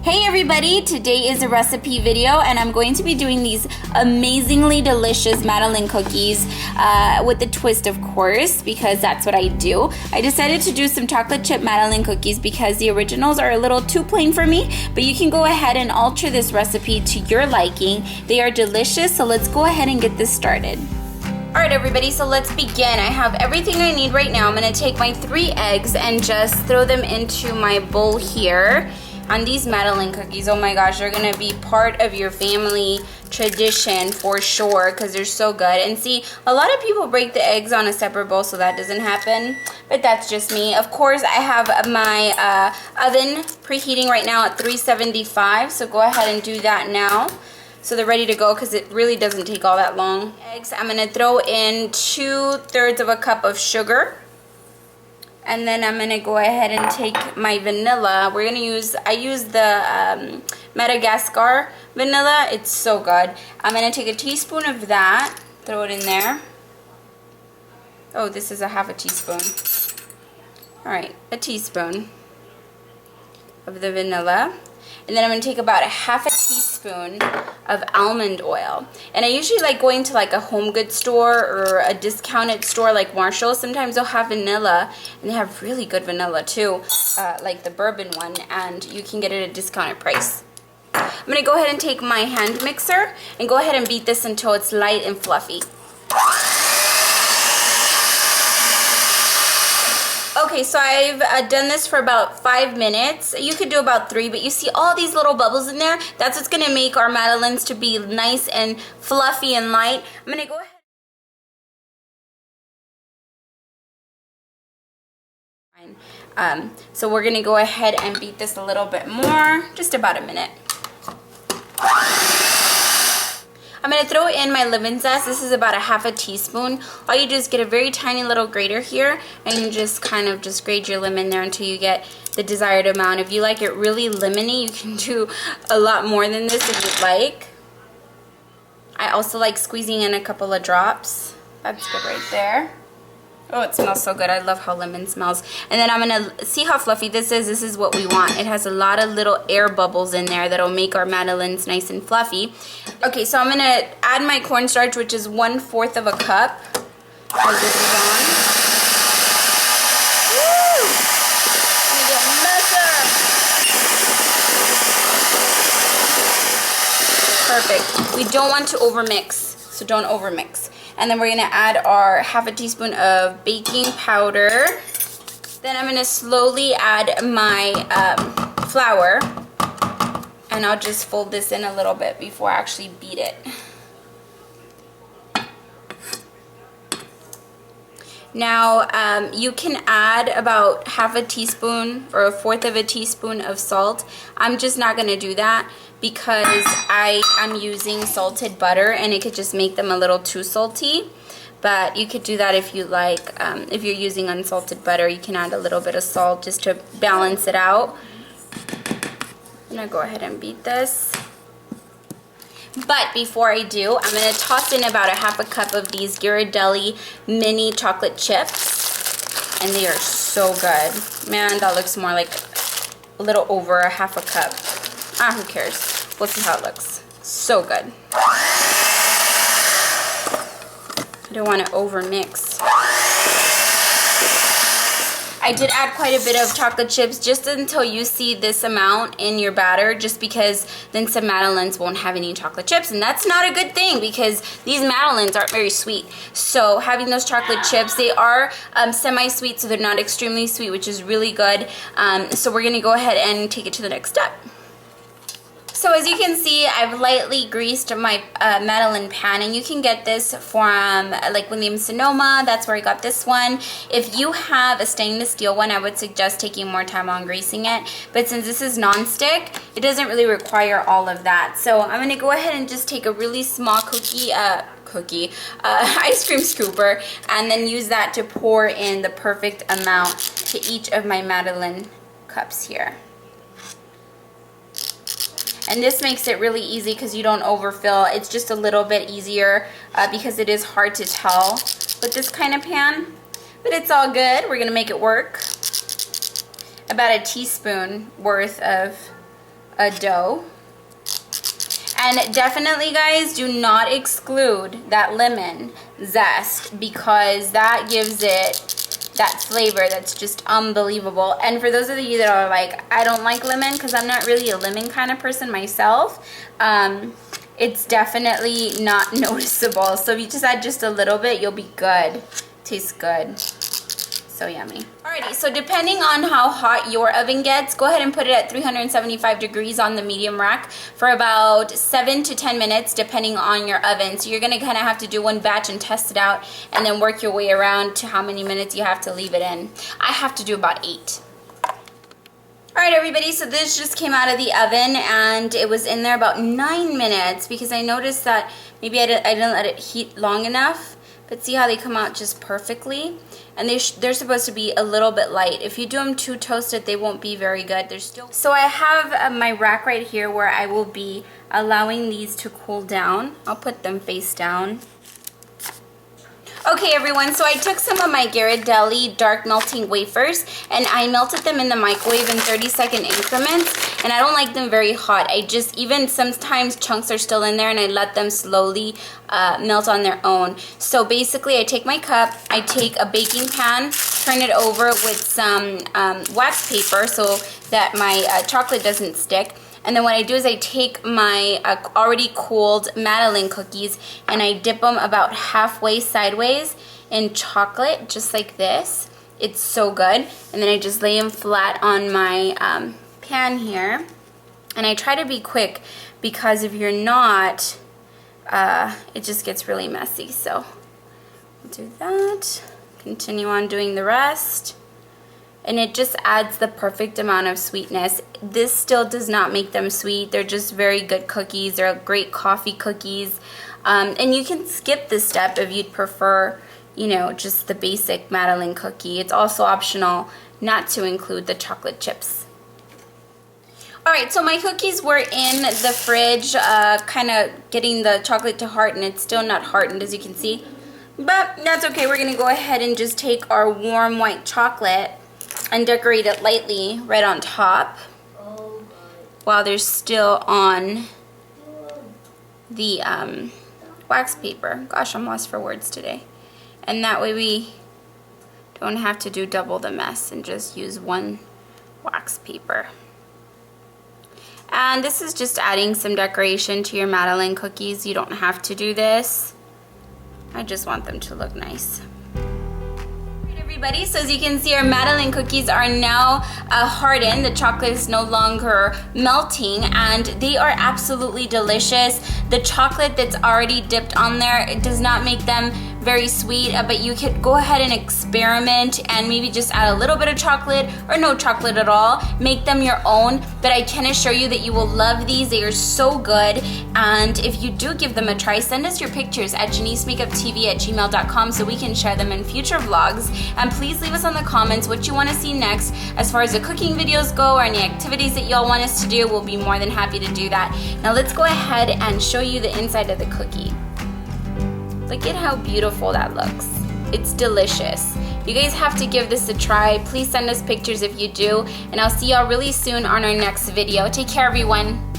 Hey everybody, today is a recipe video and I'm going to be doing these amazingly delicious Madeleine cookies with a twist, of course, because that's what I do. I decided to do some chocolate chip Madeleine cookies because the originals are a little too plain for me, but you can go ahead and alter this recipe to your liking. They are delicious, so let's go ahead and get this started. Alright everybody, so let's begin. I have everything I need right now. I'm going to take my 3 eggs and just throw them into my bowl here. On these Madeleine cookies, oh my gosh, they're gonna be part of your family tradition for sure because they're so good. And see, a lot of people break the eggs on a separate bowl, so that doesn't happen, but that's just me. Of course, I have my oven preheating right now at 375, so go ahead and do that now so they're ready to go because it really doesn't take all that long. Eggs, I'm gonna throw in 2/3 of a cup of sugar. And then I'm gonna go ahead and take my vanilla. I use the Madagascar vanilla. It's so good. I'm gonna take a teaspoon of that, throw it in there. Oh, this is a 1/2 teaspoon. All right, a teaspoon of the vanilla. And then I'm going to take about a 1/2 teaspoon of almond oil. And I usually like going to like a home goods store or a discounted store like Marshall's. Sometimes they'll have vanilla, and they have really good vanilla too, like the bourbon one, and you can get it at a discounted price. I'm going to go ahead and take my hand mixer and go ahead and beat this until it's light and fluffy. Okay, so I've done this for about 5 minutes. You could do about 3, but you see all these little bubbles in there? That's what's going to make our Madeleines to be nice and fluffy and light. I'm going to go ahead. So we're going to go ahead and beat this a little bit more, just about a minute. I'm going to throw in my lemon zest. This is about a 1/2 teaspoon. All you do is get a very tiny little grater here, and you just kind of just grate your lemon there until you get the desired amount. If you like it really lemony, you can do a lot more than this if you'd like. I also like squeezing in a couple of drops. That's good right there. Oh, it smells so good. I love how lemon smells. And then I'm going to see how fluffy this is. This is what we want. It has a lot of little air bubbles in there that'll make our Madeleines nice and fluffy. Okay, so I'm going to add my cornstarch, which is 1/4 of a cup. As this is on. Woo! Let me get messy. Perfect. We don't want to overmix, so don't overmix. And then we're going to add our 1/2 teaspoon of baking powder. Then I'm going to slowly add my flour. And I'll just fold this in a little bit before I actually beat it. Now, you can add about 1/2 teaspoon or 1/4 teaspoon of salt. I'm just not going to do that because I'm using salted butter and it could just make them a little too salty. But you could do that if you like. If you're using unsalted butter, you can add a little bit of salt just to balance it out. I'm going to go ahead and beat this. But before I do, I'm going to toss in about a 1/2 cup of these Ghirardelli mini chocolate chips. And they are so good. Man, that looks more like a little over a 1/2 cup. Ah, who cares? We'll see how it looks. So good. I don't want to overmix. I did add quite a bit of chocolate chips just until you see this amount in your batter, just because then some Madeleines won't have any chocolate chips, and that's not a good thing because these Madeleines aren't very sweet. So having those chocolate chips, they are semi-sweet, so they're not extremely sweet, which is really good. So we're going to go ahead and take it to the next step. So as you can see, I've lightly greased my Madeleine pan, and you can get this from like Williams-Sonoma. That's where I got this one. If you have a stainless steel one, I would suggest taking more time on greasing it. But since this is non-stick, it doesn't really require all of that. So I'm going to go ahead and just take a really small ice cream scooper, and then use that to pour in the perfect amount to each of my Madeleine cups here. And this makes it really easy because you don't overfill. It's just a little bit easier because it is hard to tell with this kind of pan. But it's all good. We're going to make it work. About a teaspoon worth of a dough. And definitely, guys, do not exclude that lemon zest because that gives it that flavor that's just unbelievable. And for those of you that are like, I don't like lemon because I'm not really a lemon kind of person myself, it's definitely not noticeable. So if you just add just a little bit, you'll be good. Tastes good. So yummy. Alrighty, so depending on how hot your oven gets, go ahead and put it at 375 degrees on the medium rack for about 7 to 10 minutes depending on your oven. So you're going to kind of have to do one batch and test it out and then work your way around to how many minutes you have to leave it in. I have to do about 8. Alright everybody, so this just came out of the oven and it was in there about 9 minutes because I noticed that maybe I didn't let it heat long enough. But see how they come out just perfectly? And they're supposed to be a little bit light. If you do them too toasted, they won't be very good. They're still. So I have my rack right here where I will be allowing these to cool down. I'll put them face down. Okay everyone, so I took some of my Ghirardelli dark melting wafers and I melted them in the microwave in 30-second increments, and I don't like them very hot. I just, even sometimes chunks are still in there and I let them slowly melt on their own. So basically I take my cup, I take a baking pan, turn it over with some wax paper so that my chocolate doesn't stick. And then what I do is I take my already cooled Madeleine cookies and I dip them about halfway sideways in chocolate, just like this. It's so good. And then I just lay them flat on my pan here. And I try to be quick because if you're not, it just gets really messy. So I'll do that. Continue on doing the rest. And it just adds the perfect amount of sweetness. This still does not make them sweet. They're just very good cookies. They're great coffee cookies. And you can skip this step if you'd prefer, you know, just the basic Madeleine cookie. It's also optional not to include the chocolate chips. Alright, so my cookies were in the fridge, kind of getting the chocolate to harden. It's still not hardened, as you can see. But that's okay. We're going to go ahead and just take our warm white chocolate and decorate it lightly right on top while they're still on the wax paper. Gosh, I'm lost for words today. And that way we don't have to do double the mess and just use one wax paper. And this is just adding some decoration to your Madeleine cookies. You don't have to do this. I just want them to look nice. Everybody, so as you can see, our Madeleine cookies are now hardened. The chocolate is no longer melting and they are absolutely delicious. The chocolate that's already dipped on there, it does not make them very sweet, but you could go ahead and experiment and maybe just add a little bit of chocolate or no chocolate at all. Make them your own, but I can assure you that you will love these. They are so good, and if you do give them a try, send us your pictures at JennisseMakeupTV@gmail.com so we can share them in future vlogs. And please leave us on the comments what you want to see next as far as the cooking videos go or any activities that y'all want us to do. We'll be more than happy to do that. Now let's go ahead and show you the inside of the cookie. Look at how beautiful that looks. It's delicious. You guys have to give this a try. Please send us pictures if you do, and I'll see y'all really soon on our next video. Take care, everyone.